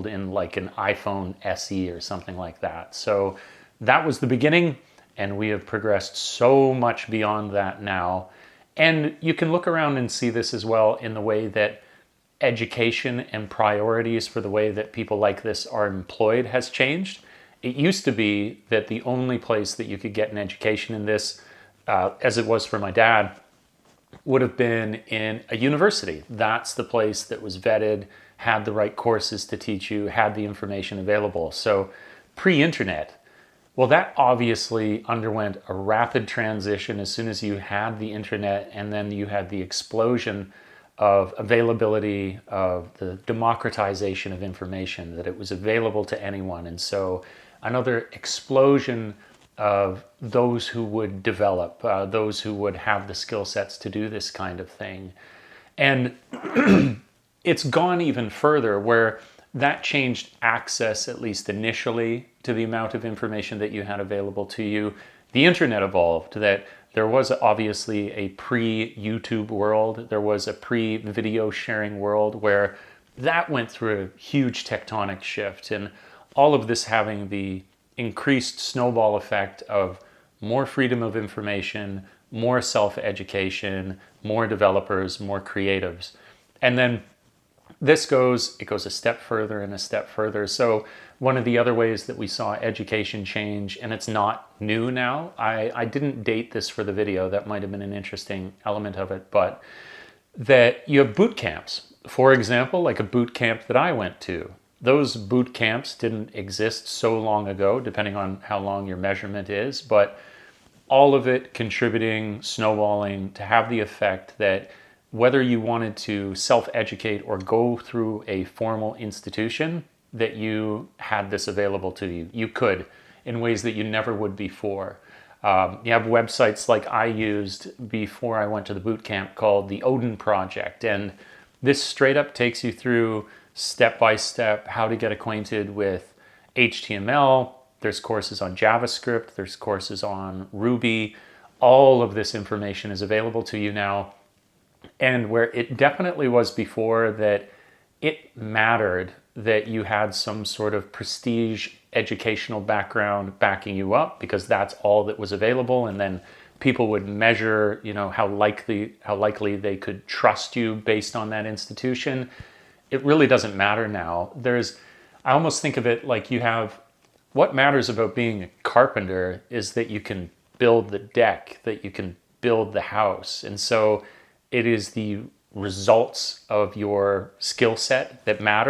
sold in like an iPhone SE or something like that. So that was the beginning, and we have progressed so much beyond that now. And you can look around and see this as well in the way that education and priorities for the way that people like this are employed has changed. It used to be that the only place that you could get an education in this, as it was for my dad, would have been in a university. That's the place that was vetted, had the right courses to teach you, had the information available. So pre-internet, well, that obviously underwent a rapid transition as soon as you had the internet, and then you had the explosion of availability, of the democratization of information, that it was available to anyone. And so another explosion of those who would develop, those who would have the skill sets to do this kind of thing. And it's gone even further, where that changed access, at least initially, to the amount of information that you had available to you. The internet evolved, that there was obviously a pre-YouTube world, there was a pre-video sharing world, where that went through a huge tectonic shift, and all of this having the increased snowball effect of more freedom of information, more self-education, more developers, more creatives. And then it goes a step further and a step further. So one of the other ways that we saw education change, and it's not new now, I didn't date this for the video, that might have been an interesting element of it, but that you have boot camps. For example, like a boot camp that I went to. Those boot camps didn't exist so long ago, depending on how long your measurement is, but all of it contributing, snowballing, to have the effect that whether you wanted to self-educate or go through a formal institution, that you had this available to you. You could, in ways that you never would before. You have websites like I used before I went to the boot camp called the Odin Project, and this straight up takes you through step-by-step how to get acquainted with HTML. There's courses on JavaScript, there's courses on Ruby. All of this information is available to you now. And where it definitely was before, that it mattered that you had some sort of prestige educational background backing you up, because that's all that was available. And then people would measure, how likely they could trust you based on that institution. It really doesn't matter now. I almost think of it like what matters about being a carpenter is that you can build the deck, that you can build the house. And so it is the results of your skill set that matter.